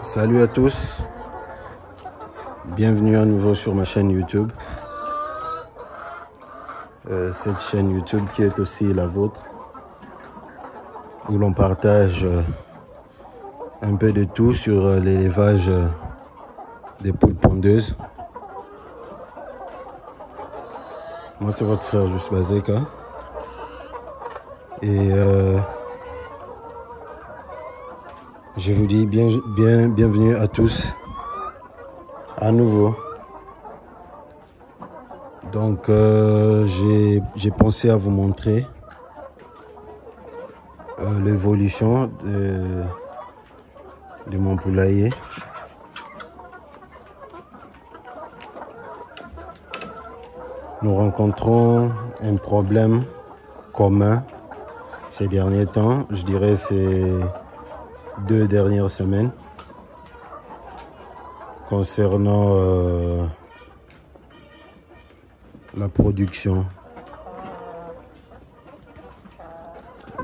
Salut à tous, bienvenue à nouveau sur ma chaîne YouTube. Cette chaîne YouTube qui est aussi la vôtre, où l'on partage un peu de tout sur l'élevage des poules pondeuses. Moi c'est votre frère Just Bazeka et je vous dis bienvenue à tous à nouveau. Donc j'ai pensé à vous montrer l'évolution de mon poulailler. Nous rencontrons un problème commun ces derniers temps, je dirais ces 2 dernières semaines, concernant la production.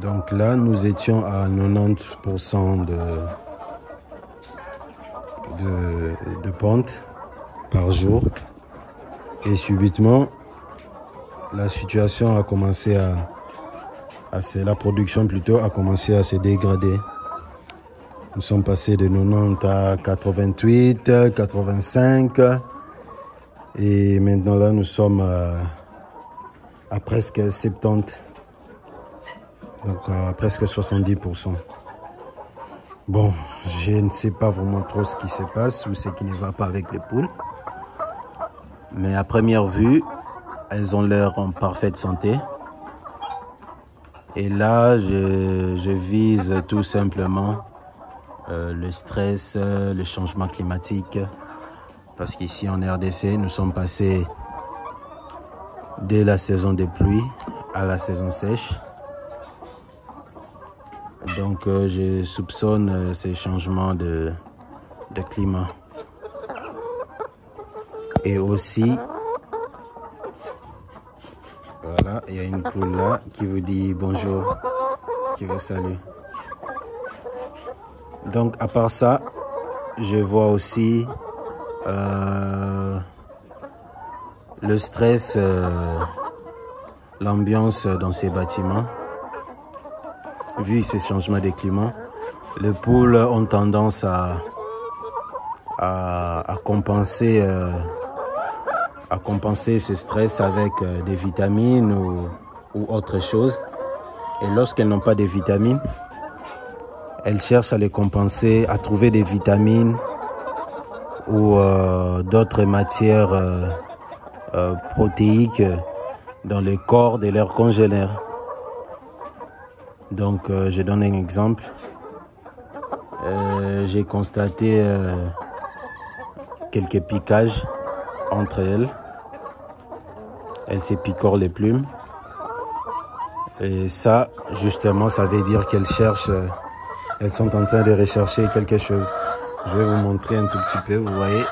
Donc là, nous étions à 90% de ponte par jour. Et subitement, la situation a commencé la production plutôt a commencé à se dégrader. Nous sommes passés de 90 à 88, 85. Et maintenant là, nous sommes à presque 70. Donc à presque 70%. Bon, je ne sais pas vraiment trop ce qui se passe ou ce qui ne va pas avec les poules. Mais à première vue, elles ont l'air en parfaite santé. Et là, je vise tout simplement le stress, le changement climatique. Parce qu'ici en RDC, nous sommes passés de la saison des pluies à la saison sèche. Donc je soupçonne ces changements de climat. Et aussi, voilà, il y a une poule là qui vous dit bonjour, qui vous salue. Donc à part ça, je vois aussi le stress, l'ambiance dans ces bâtiments. Vu ces changements de climat, les poules ont tendance à compenser ce stress avec des vitamines ou autre chose. Et lorsqu'elles n'ont pas de vitamines, elles cherchent à les compenser, à trouver des vitamines ou d'autres matières protéiques dans le corps de leurs congénères. Donc je donne un exemple. J'ai constaté quelques piquages entre elles. Elles se picorent les plumes. Et ça, justement, ça veut dire qu'elles cherchent, elles sont en train de rechercher quelque chose. Je vais vous montrer un tout petit peu. Vous voyez,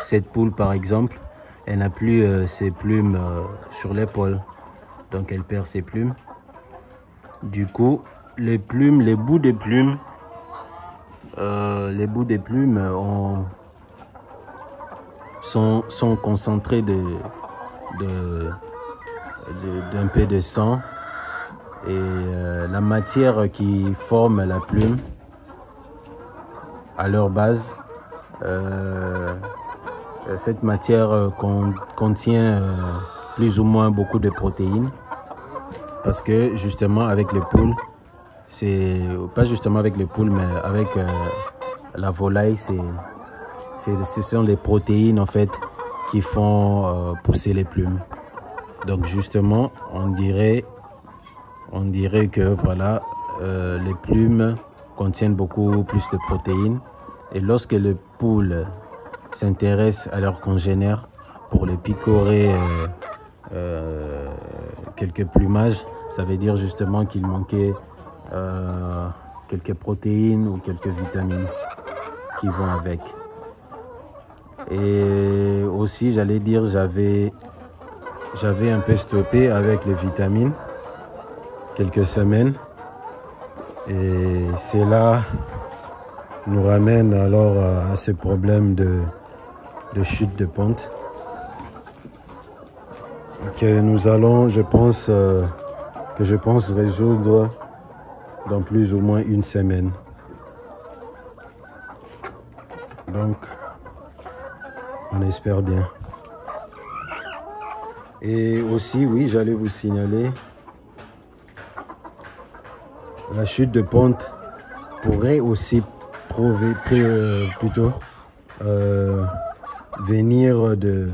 cette poule par exemple, elle n'a plus ses plumes sur l'épaule. Donc elle perd ses plumes. Du coup, les bouts des plumes sont concentrés d'un peu de sang. Et la matière qui forme la plume, à leur base, cette matière contient plus ou moins beaucoup de protéines. Parce que justement avec les poules, c'est pas justement avec les poules, mais avec la volaille, ce sont les protéines en fait qui font pousser les plumes. Donc justement, on dirait que voilà, les plumes contiennent beaucoup plus de protéines. Et lorsque les poules s'intéressent à leurs congénères pour les picorer quelques plumages, ça veut dire justement qu'il manquait quelques protéines ou quelques vitamines qui vont avec. Et aussi, j'allais dire, j'avais un peu stoppé avec les vitamines quelques semaines. Et c'est là nous ramène alors à ce problème de chute de pente que nous allons, je pense résoudre dans plus ou moins une semaine. Donc, on espère bien. Et aussi, oui, j'allais vous signaler, la chute de pente pourrait aussi venir de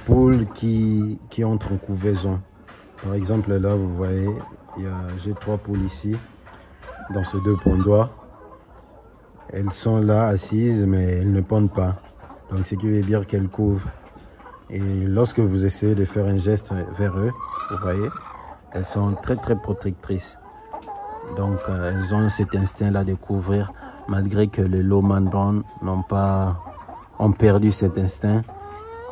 poules qui entrent en couvaison. Par exemple, là, vous voyez, j'ai 3 poules ici, dans ces 2 pondoirs. Elles sont là, assises, mais elles ne pondent pas. Donc, ce qui veut dire qu'elles couvent. Et lorsque vous essayez de faire un geste vers eux, vous voyez, elles sont très protectrices. Donc, elles ont cet instinct-là de couvrir, malgré que les Lohmann Brown ont perdu cet instinct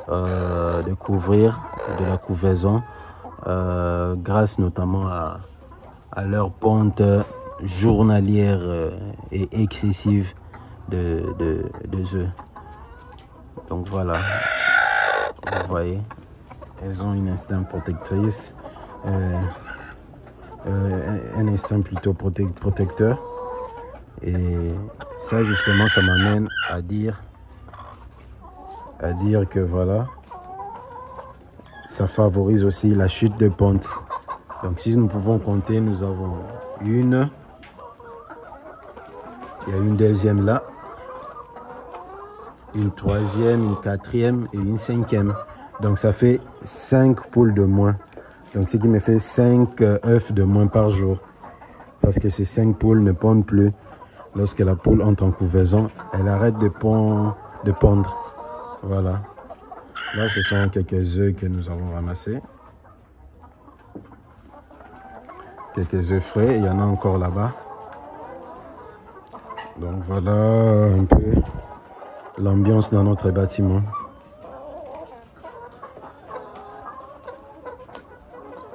de couvrir, de la couvaison, grâce notamment à leur ponte journalière et excessive de œufs. Donc voilà, vous voyez, elles ont un instinct protectrice, un instinct plutôt protecteur. Et ça justement, ça m'amène à dire que voilà, ça favorise aussi la chute de pente. Donc si nous pouvons compter, nous avons une, il y a une deuxième là, une troisième, une quatrième et une cinquième. Donc ça fait 5 poules de moins. Donc ce qui me fait 5 œufs de moins par jour. Parce que ces 5 poules ne pondent plus. Lorsque la poule entre en couvaison, elle arrête de pondre. Voilà. Là, ce sont quelques œufs que nous avons ramassés. Quelques œufs frais. Il y en a encore là-bas. Donc voilà un peu l'ambiance dans notre bâtiment.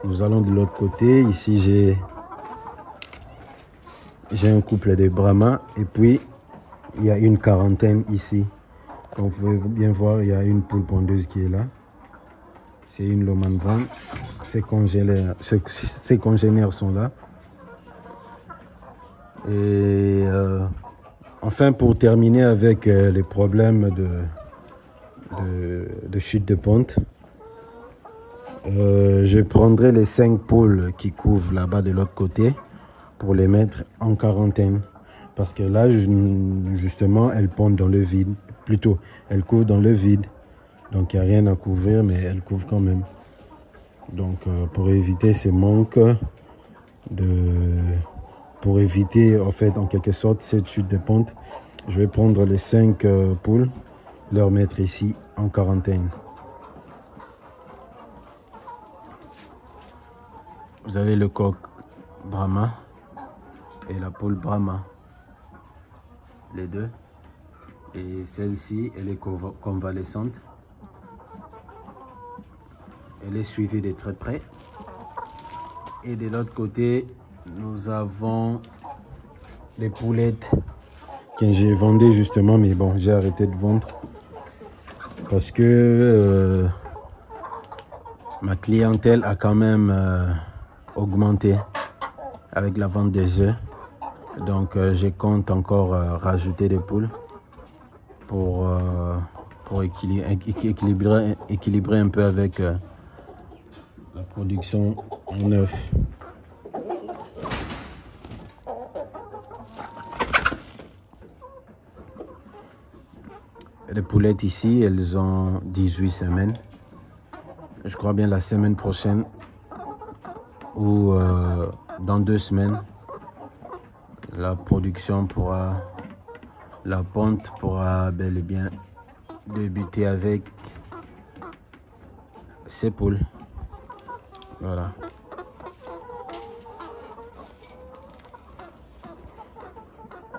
Nous allons de l'autre côté. Ici, j'ai un couple de Brahma et puis il y a une quarantaine ici. Comme vous pouvez bien voir, il y a une poule pondeuse qui est là. C'est une Lohmann Brown. Ses congénères sont là. Et enfin, pour terminer avec les problèmes de chute de pente, je prendrai les 5 poules qui couvrent là-bas de l'autre côté pour les mettre en quarantaine. Parce que là, justement, elles pondent dans le vide. Plutôt, elles couvrent dans le vide. Donc, il n'y a rien à couvrir, mais elles couvrent quand même. Donc, pour éviter ces manques, pour éviter, en fait, en quelque sorte, cette chute de pente, je vais prendre les 5 poules, leur mettre ici en quarantaine. Vous avez le coq Brahma et la poule Brahma, les deux. Et celle-ci, elle est convalescente. Elle est suivie de très près. Et de l'autre côté, nous avons les poulettes que j'ai vendues justement, mais bon, j'ai arrêté de vendre parce que ma clientèle a quand même augmenté avec la vente des œufs. Donc je compte encore rajouter des poules pour équilibrer un peu avec la production en œufs. Les poulettes ici, elles ont 18 semaines. Je crois bien la semaine prochaine ou dans 2 semaines, la ponte pourra bel et bien débuter avec ces poules. Voilà.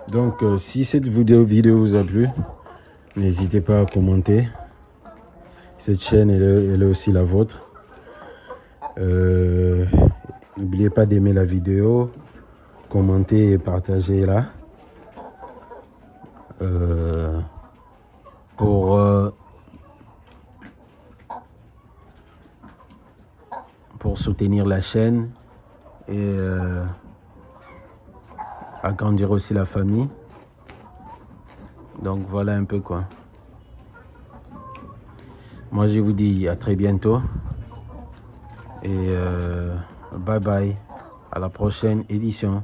Donc si cette vidéo vous a plu, n'hésitez pas à commenter. Cette chaîne elle est aussi la vôtre. N'oubliez pas d'aimer la vidéo, commenter et partager là. pour soutenir la chaîne et agrandir aussi la famille. Donc voilà un peu quoi. Moi je vous dis à très bientôt et bye bye, à la prochaine édition.